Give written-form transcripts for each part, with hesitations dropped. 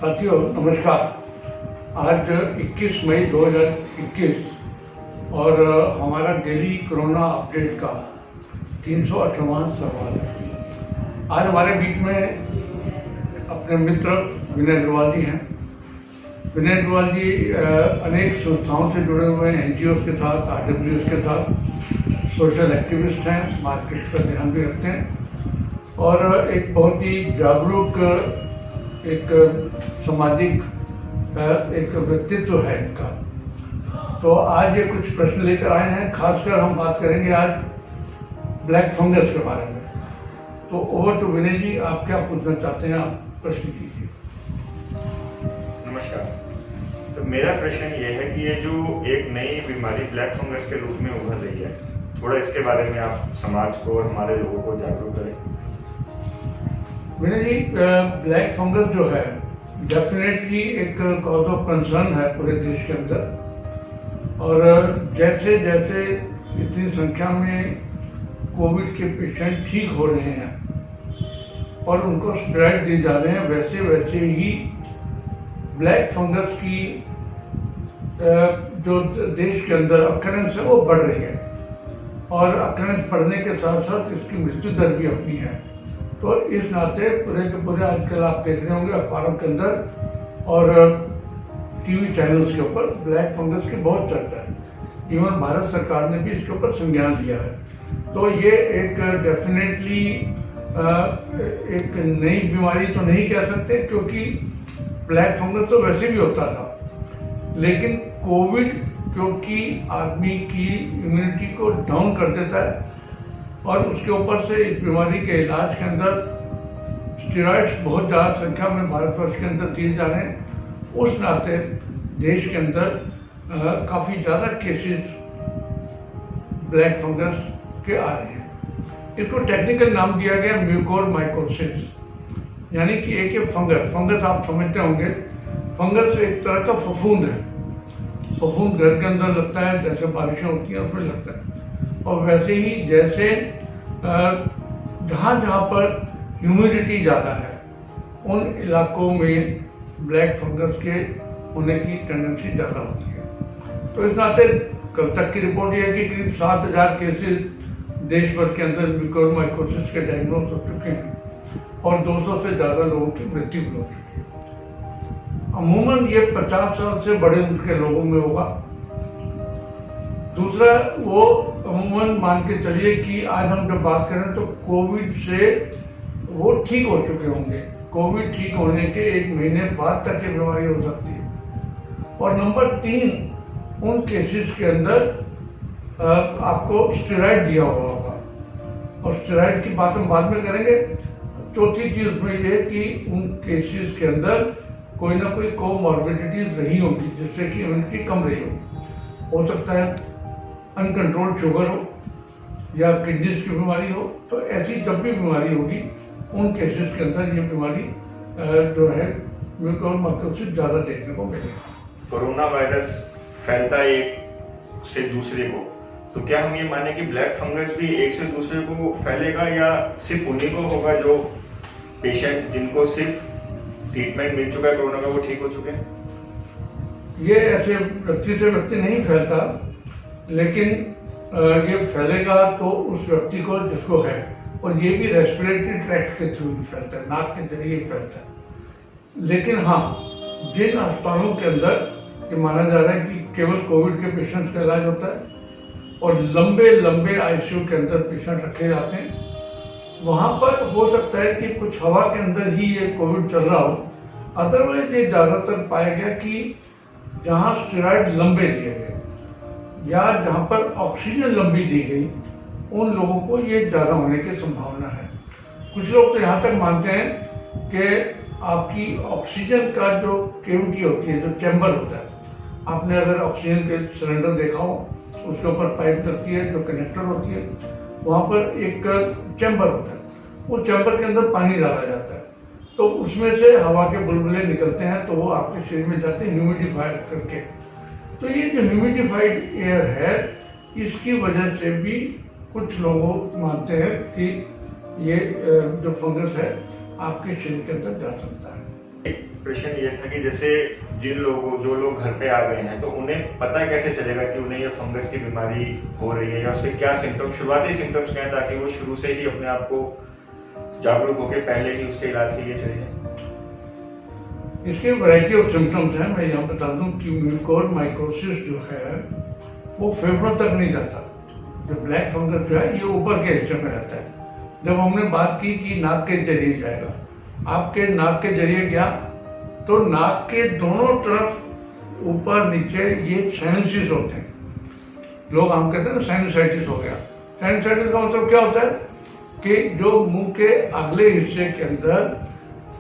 साथियों नमस्कार। आज 21 मई 2021 और हमारा डेली कोरोना अपडेट का 308वां सवाल है। आज हमारे बीच में अपने मित्र विनय अग्रवाल जी हैं। विनय अग्रवाल जी अनेक संस्थाओं से जुड़े हुए हैं, NGOs के साथ, RWS के साथ, सोशल एक्टिविस्ट हैं, मार्केट का ध्यान भी रखते हैं और एक बहुत ही जागरूक एक सामाजिक एक व्यक्तित्व है इनका। तो आज ये कुछ प्रश्न लेकर आए हैं। खासकर हम बात करेंगे आज ब्लैक फंगस के बारे में। तो ओवर टू विनय जी, आप क्या पूछना चाहते हैं, आप प्रश्न कीजिए। नमस्कार। तो मेरा प्रश्न ये है कि ये जो एक नई बीमारी ब्लैक फंगस के रूप में उभर रही है, थोड़ा इसके बारे में आप समाज को और हमारे लोगों को जागरूक करें। विनय जी, ब्लैक फंगस जो है डेफिनेटली एक कॉज ऑफ कंसर्न है पूरे देश के अंदर। और जैसे जैसे इतनी संख्या में कोविड के पेशेंट ठीक हो रहे हैं और उनको स्टेरॉइड दिए जा रहे हैं, वैसे वैसे ही ब्लैक फंगस की जो देश के अंदर अक्रेंस है वो बढ़ रही है और अक्रेंस बढ़ने के साथ साथ इसकी मृत्यु दर भी अपनी है। तो इस नाते पूरे के पूरे आजकल आप देख रहे होंगे अखबारों के अंदर और टीवी चैनल्स के ऊपर ब्लैक फंगस की बहुत चर्चा है। इवन भारत सरकार ने भी इसके ऊपर संज्ञान लिया है। तो ये एक डेफिनेटली एक नई बीमारी तो नहीं कह सकते, क्योंकि ब्लैक फंगस तो वैसे भी होता था, लेकिन कोविड क्योंकि आदमी की इम्यूनिटी को डाउन कर देता है और उसके ऊपर से इस बीमारी के इलाज के अंदर स्टेरॉइड्स बहुत ज़्यादा संख्या में भारतवर्ष के अंदर दिए जा रहे हैं। उस नाते देश के अंदर काफ़ी ज़्यादा केसेस ब्लैक फंगस के आ रहे हैं। इसको टेक्निकल नाम दिया गया म्यूकोरमाइकोसिस, यानी कि एक फंगस आप समझते होंगे। फंगस एक तरह का फफूंद है। फफूंद घर के अंदर लगता है, जैसे बारिशें होती हैं उसमें लगता है। और वैसे ही जैसे जहाँ जहाँ पर ह्यूमिडिटी ज़्यादा है उन इलाकों में ब्लैक फंगस के होने की टेंडेंसी ज़्यादा होती है। तो इस नाते कल तक की रिपोर्ट ये है कि करीब 7,000 केसेस देश भर के अंदर म्यूकोरमाइकोसिस के डायग्नोज हो चुके हैं और 200 से ज़्यादा लोगों की मृत्यु भी हो चुकी है। अमूमन ये 50 साल से बड़े उम्र के लोगों में होगा। दूसरा, वो अमूमन मान के चलिए कि आज हम जब बात करें तो कोविड से वो ठीक हो चुके होंगे। कोविड ठीक होने के 1 महीने बाद तक ये बीमारी हो सकती है। और नंबर 3, उन केसेस के अंदर आपको स्टेरॉइड दिया हुआ होगा और स्टेरॉइड की बात हम बाद में करेंगे। चौथी चीज उसमें ये है कि उन केसेस के अंदर कोई ना कोई कोमॉर्बिडिटीज रही होगी जिससे कि इम्यूनिटी कम रही होगी। हो सकता है अनकंट्रोल्ड शुगर हो या किडनीज की बीमारी हो। तो ऐसी जब भी बीमारी होगी उन केसेस के अंदर ये बीमारी जो है म्यूकोरमाइकोसिस ज़्यादा देखने को मिलेगी। कोरोना वायरस फैलता है एक से दूसरे को, तो क्या हम ये माने कि ब्लैक फंगस भी एक से दूसरे को फैलेगा या सिर्फ उन्हीं को होगा जो पेशेंट जिनको सिर्फ ट्रीटमेंट मिल चुका है कोरोना का, वो ठीक हो चुके हैं? ये ऐसे व्यक्ति से व्यक्ति नहीं फैलता, लेकिन ये फैलेगा तो उस व्यक्ति को जिसको है, और ये भी रेस्पिरेटरी ट्रैक्ट के थ्रू ही फैलता है, नाक के जरिए फैलता है। लेकिन हाँ, जिन अस्पतालों के अंदर ये माना जा रहा है कि केवल कोविड के पेशेंट्स का इलाज होता है और लंबे लंबे ICU के अंदर पेशेंट रखे जाते हैं, वहाँ पर हो सकता है कि कुछ हवा के अंदर ही ये कोविड चल रहा हो। अदरवाइज ये ज़्यादातर पाया गया कि जहाँ स्टेरॉइड लंबे दिए गए या जहाँ पर ऑक्सीजन लंबी दी गई, उन लोगों को ये ज़्यादा होने की संभावना है। कुछ लोग तो यहाँ तक मानते हैं कि आपकी ऑक्सीजन का जो कैविटी होती है, जो चैम्बर होता है, आपने अगर ऑक्सीजन के सिलेंडर देखा हो, उसके ऊपर पाइप लगती है, जो कनेक्टर होती है, वहाँ पर एक चैम्बर होता है। वो चैम्बर के अंदर पानी डाला जाता है, तो उसमें से हवा के बुलबुले निकलते हैं, तो वो आपके शरीर में जाते हैं ह्यूमिडिफायर करके। तो ये जो ह्यूमिडिफाइड एयर है, इसकी वजह से भी कुछ लोग मानते हैं कि ये जो फंगस है आपके शरीर के अंदर जा सकता है। एक प्रश्न ये था कि जैसे जो लोग घर पे आ गए हैं तो उन्हें पता कैसे चलेगा कि उन्हें ये फंगस की बीमारी हो रही है या उसके क्या सिम्टम्स, शुरुआती सिम्टम्स क्या है, ताकि वो शुरू से ही अपने आप को जागरूक होकर पहले ही उसके इलाज के लिए चले जाएं? इसके वैरायटी ऑफ सिम्टम्स हैं। मैं यहाँ बता दूं कि म्यूकोर माइकोसिस जो है वो फेफड़ों तक नहीं जाता। जो ब्लैक फंगस जो है ये ऊपर के हिस्से में रहता है। जब हमने बात की कि नाक के जरिए जाएगा, आपके नाक के जरिए गया तो नाक के दोनों तरफ ऊपर नीचे ये साइनसिस होते हैं। लोग हम कहते हैं ना साइनसाइटिस हो गया। साइनसाइटिस का मतलब क्या होता है कि जो मुंह के अगले हिस्से के अंदर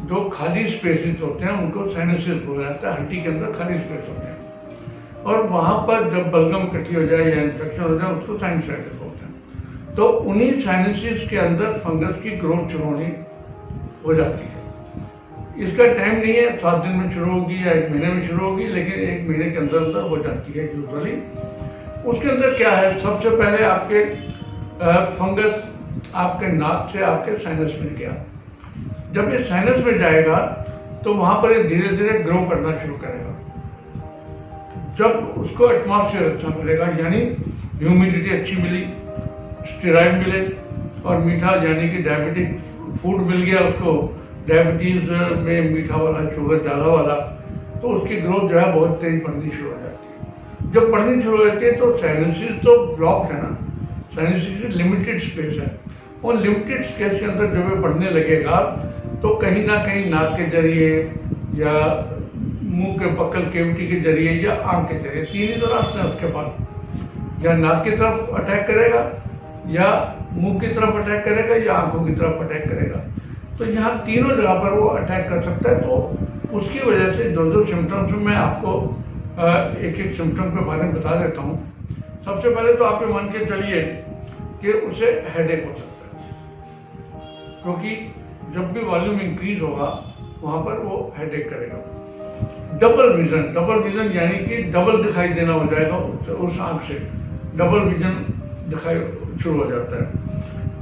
जो खाली स्पेसेस होते हैं उनको साइनसिस बोला जाता है। हड्डी के अंदर खाली स्पेस होते हैं और वहां पर जब बलगम इकट्ठी हो जाए या इन्फेक्शन हो जाए उसको साइनसाइटिस बोलते हैं। तो उन्हीं साइनसिस के अंदर फंगस की ग्रोथ शुरू होनी हो जाती है। इसका टाइम नहीं है, 7 दिन में शुरू होगी या 1 महीने में शुरू होगी, लेकिन 1 महीने के अंदर अंदर हो जाती है यूजुअली। उसके अंदर क्या है, सबसे पहले आपके फंगस आपके नाक से आपके साइनस में गया। जब ये साइनस में जाएगा तो वहां पर ये धीरे धीरे ग्रो करना शुरू करेगा। जब उसको एटमॉस्फेयर अच्छा मिलेगा, यानी ह्यूमिडिटी अच्छी मिली, स्टेरॉइड मिले और मीठा यानी कि डायबिटिक फूड मिल गया उसको, डायबिटीज में मीठा वाला, शुगर ज़्यादा वाला, तो उसकी ग्रोथ जो है बहुत तेज बढ़नी शुरू हो जाती है। जब बढ़नी शुरू हो जाती है तो साइनसिस तो ब्लॉक है ना, साइनसिस लिमिटेड स्पेस है। और लिमिटेड स्पेस के अंदर जब ये बढ़ने लगेगा तो कहीं ना कहीं नाक के जरिए या मुंह के बक्कल केविटी के जरिए या आंख के जरिए, 3 ही तो रास्ते हैं उसके पास। या नाक की तरफ अटैक करेगा या मुंह की तरफ अटैक करेगा या आंखों की तरफ अटैक करेगा। तो यहाँ तीनों जगह पर वो अटैक कर सकता है। तो उसकी वजह से जो सिम्टम्स मैं आपको एक एक सिम्टम के बारे में बता देता हूँ। सबसे पहले तो आप ये मान के चलिए कि उसे हेडेक हो सकता है, क्योंकि जब भी वॉल्यूम इंक्रीज होगा वहां पर वो हेडेक करेगा। डबल विजन यानी कि डबल दिखाई देना हो जाएगा उस आंख से, डबल विजन दिखाई शुरू हो जाता है।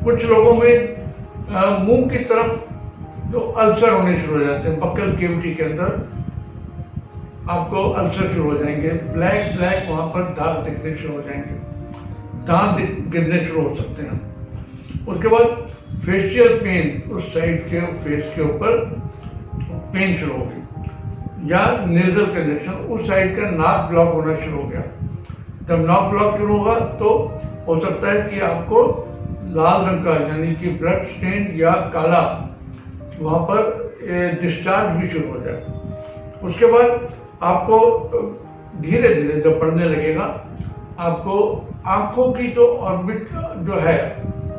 कुछ लोगों में मुंह की तरफ जो अल्सर होने शुरू हो जाते हैं, बक्कल केविटी के अंदर आपको अल्सर शुरू हो जाएंगे, ब्लैक वहां पर दाग दिखने शुरू हो जाएंगे, दांत गिरने शुरू हो सकते हैं। उसके बाद फेशियल पेन, उस साइड के फेस के ऊपर पेन शुरू होगी, या नेजल कंजेक्शन, उस साइड का नाक ब्लॉक होना शुरू हो गया। जब नाक ब्लॉक शुरू होगा तो हो सकता है कि आपको लाल रंग का यानी कि ब्लड स्टेन या काला वहां पर डिस्चार्ज भी शुरू हो जाए। उसके बाद आपको धीरे धीरे जब बढ़ने लगेगा, आपको आंखों की जो ऑर्बिट जो है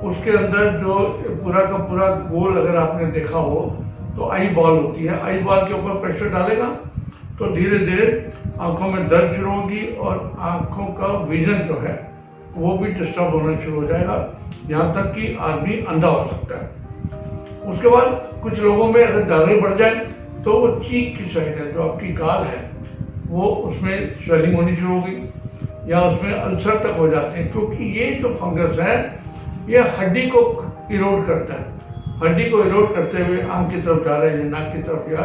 उसके अंदर जो पूरा का पूरा गोल अगर आपने देखा हो तो आई बॉल होती है, आई बॉल के ऊपर प्रेशर डालेगा तो धीरे धीरे आंखों में दर्द शुरू होगी और आंखों का विजन जो है वो भी डिस्टर्ब होना शुरू हो जाएगा, यहाँ तक कि आदमी अंधा हो सकता है। उसके बाद कुछ लोगों में अगर ज़्यादा बढ़ जाए तो वो चीक की साइड है, जो आपकी गाल है, वो उसमें स्वेलिंग होनी शुरू होगी या उसमें अल्सर तक हो जाते हैं, क्योंकि ये जो फंगस है ये हड्डी को इरोड करता है। हड्डी को इरोड करते हुए आंख की तरफ जा रहा है या नाक की तरफ या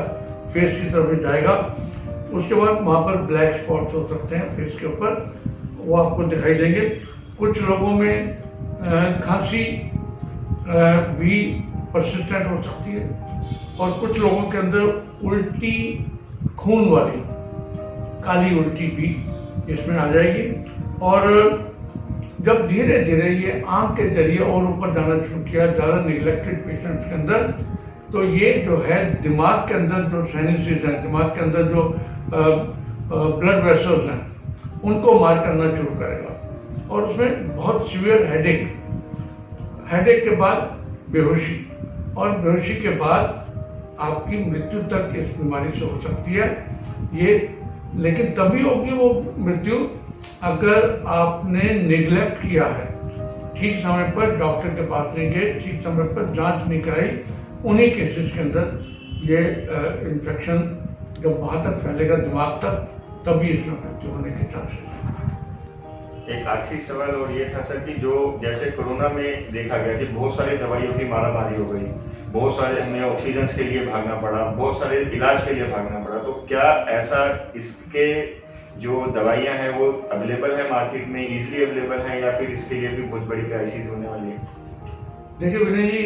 फेस की तरफ जाएगा। उसके बाद वहां पर ब्लैक स्पॉट्स हो सकते हैं फेस के ऊपर, वो आपको दिखाई देंगे। कुछ लोगों में खांसी भी परसिस्टेंट हो सकती है और कुछ लोगों के अंदर उल्टी खून वाली काली उल्टी भी इसमें आ जाएगी। और जब धीरे धीरे ये आंख के जरिए और ऊपर जाना शुरू किया ज़्यादा निगलेक्टेड पेशेंट्स के अंदर, तो ये जो है दिमाग के अंदर जो साइनसिस हैं, दिमाग के अंदर जो ब्लड वेसल्स हैं, उनको मार करना शुरू करेगा और उसमें बहुत सीवियर हेडेक के बाद बेहोशी, और बेहोशी के बाद आपकी मृत्यु तक इस बीमारी से हो सकती है। ये लेकिन तभी होगी वो मृत्यु अगर आपने निगलेक्ट किया है, ठीक समय पर डॉक्टर के पास नहीं गए, ठीक समय पर जांच नहीं कराई। उन्हीं केसेस के अंदर ये इन्फेक्शन जब वहां तक फैलेगा दिमाग तक, तभी इसमें मृत्यु होने के चांसेस हैं। एक आखिरी सवाल और ये था सर कि जो जैसे कोरोना में देखा गया कि बहुत सारी दवाइयों की मारामारी हो गई, बहुत सारे हमें ऑक्सीजन के लिए भागना पड़ा, बहुत सारे इलाज के लिए भागना पड़ा। तो क्या ऐसा इसके जो दवाइयाँ हैं वो अवेलेबल है मार्केट में, इजीली अवेलेबल है, या फिर इसके लिए भी बहुत बड़ी क्राइसिस होने वाली है? देखिए विनय जी,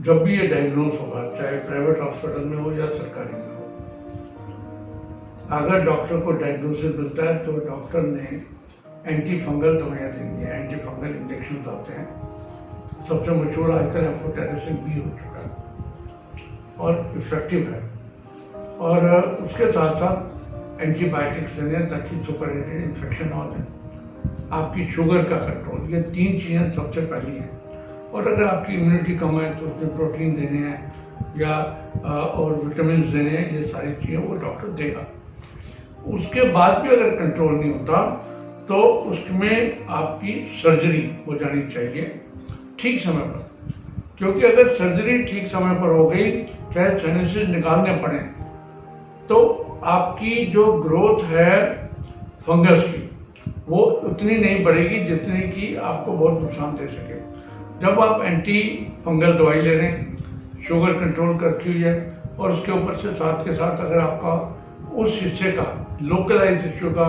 जब भी ये डायग्नोस होगा, चाहे प्राइवेट हॉस्पिटल में हो या सरकारी में हो, अगर डॉक्टर को डायग्नोसिस मिलता है तो डॉक्टर ने एंटी फंगल दवाइयाँ देनी है। एंटी फंगल इंजेक्शन आते हैं, सबसे मशहूर आजकल एम्फोटेरिसिन भी हो चुका है और इफेक्टिव है। और उसके साथ साथ एंटीबायोटिक्स देने हैं ताकि सुपरनेटेड इन्फेक्शन हो जाए। आपकी शुगर का कंट्रोल, ये 3 चीज़ें सबसे पहली हैं। और अगर आपकी इम्यूनिटी कम है तो उसमें प्रोटीन देने हैं या और विटामिन देने हैं, ये सारी चीज़ें वो डॉक्टर देगा। उसके बाद भी अगर कंट्रोल नहीं होता तो उसमें आपकी सर्जरी हो जानी चाहिए ठीक समय पर, क्योंकि अगर सर्जरी ठीक समय पर हो गई, चाहे साइनसेस निकालने पड़े, तो आपकी जो ग्रोथ है फंगस की वो उतनी नहीं बढ़ेगी जितनी कि आपको बहुत नुकसान दे सके। जब आप एंटी फंगल दवाई ले रहे हैं, शुगर कंट्रोल कर रखी हुई है, और उसके ऊपर से साथ के साथ अगर आपका उस हिस्से का लोकलाइज इश्यू का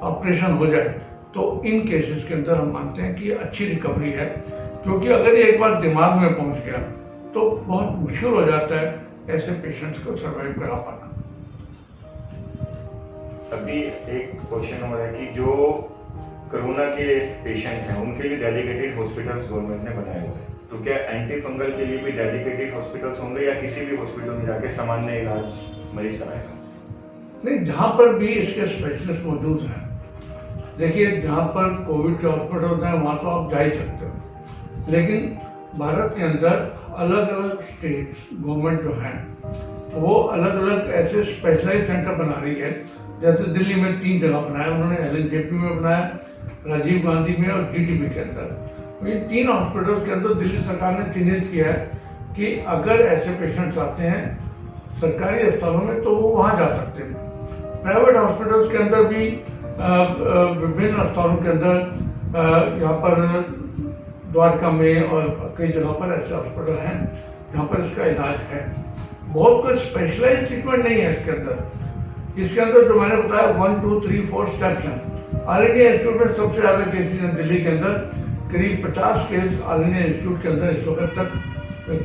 ऑपरेशन हो जाए, तो इन केसेस के अंदर हम मानते हैं कि अच्छी रिकवरी है। क्योंकि अगर ये एक बार दिमाग में पहुंच गया तो बहुत मुश्किल हो जाता है ऐसे पेशेंट्स को सर्वाइव करा पाना। अभी एक क्वेश्चन हो रहा है कि जो कोरोना के पेशेंट हैं उनके लिए डेडिकेटेड हॉस्पिटल्स गवर्नमेंट ने बनाए हुए हैं, तो क्या एंटी फंगल के लिए भी डेडिकेटेड हॉस्पिटल्स होंगे या किसी भी हॉस्पिटल में जाके सामान्य इलाज मरीज कराएगा? नहीं, जहाँ पर भी इसके स्पेशलिस्ट मौजूद हैं, देखिए जहाँ पर कोविड के हॉस्पिटल हैं वहाँ तो आप जा ही सकते हो, लेकिन भारत के अंदर अलग अलग स्टेट्स गवर्नमेंट जो हैं वो अलग अलग ऐसे स्पेशलाइज सेंटर बना रही है। जैसे दिल्ली में 3 जगह बनाया उन्होंने, LNJP में बनाया, राजीव गांधी में और GTB के अंदर। इन 3 हॉस्पिटल्स के अंदर दिल्ली सरकार ने चिन्हित किया है कि अगर ऐसे पेशेंट्स आते हैं सरकारी अस्पतालों में तो वो वहाँ जा सकते हैं। प्राइवेट हॉस्पिटल्स के अंदर भी विभिन्न अस्पतालों के अंदर यहाँ पर द्वारका में और कई जगह पर ऐसे हॉस्पिटल हैं जहाँ पर इसका इलाज है। बहुत कुछ स्पेशलाइज्ड ट्रीटमेंट नहीं है इसके अंदर। इसके अंदर जो मैंने बताया 1, 2, 3, 4 स्टेप्स हैं। ऑल इंडिया इंस्टीट्यूट में सबसे ज़्यादा केसेज हैं दिल्ली के अंदर, करीब 50 केस ऑल इंडिया इंस्टीट्यूट के अंदर इस वक्त तक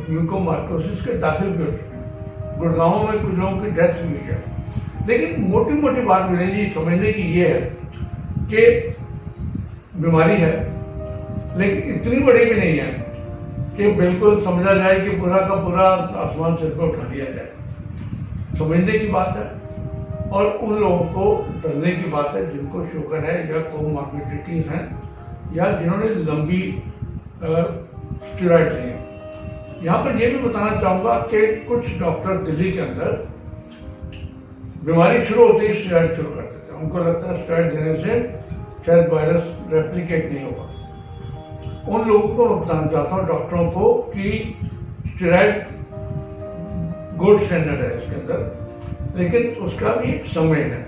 म्यूकोमार्कोसिस के दाखिल भी हो चुके हैं। गुड़गांव में कुछ लोगों की डेथ भी हुई है। लेकिन मोटी मोटी बात विनय जी समझने की ये है कि बीमारी है, लेकिन इतनी बड़ी भी नहीं है कि बिल्कुल समझा जाए कि पूरा का पूरा आसमान सिर पर उठा लिया जाए। समझने की बात है और उन लोगों को डरने की बात है जिनको शुगर है या कोमॉर्बिडिटीज हैं या जिन्होंने लंबी स्टेरॉइड ली है। यहाँ पर यह भी बताना चाहूँगा कि कुछ डॉक्टर दिल्ली के अंदर बीमारी शुरू होते ही स्टेरॉइड शुरू कर देते हैं। उनको लगता है स्टेरॉइड देने से शायद वायरस रेप्लिकेट नहीं होगा। उन लोगों को बताना चाहता हूँ डॉक्टरों को कि स्टेरॉइड गोल्ड स्टैंडर्ड है इसके अंदर, लेकिन उसका भी एक समय है।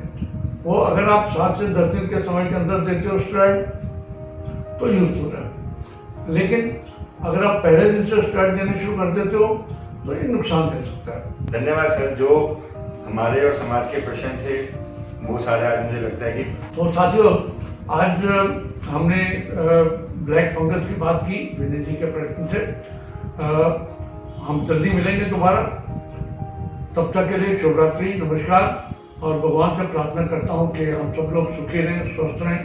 वो अगर आप 7 से 10 दिन के समय के अंदर देते हो स्टेरॉइड तो यूजफुल है, लेकिन अगर आप पहले दिन से स्टेरॉइड देने शुरू कर देते हो तो ये नुकसान दे सकता है। धन्यवाद सर। जो हमारे और समाज के प्रश्न थे वो सारे आज मुझे लगता है कि तो साथियों, आज हमने ब्लैक फंगस की बात की विनय जी के प्रश्न से। हम जल्दी मिलेंगे दोबारा, तब तक के लिए शुभ रात्रि, नमस्कार। और भगवान से प्रार्थना करता हूँ कि हम सब लोग सुखी रहें, स्वस्थ रहें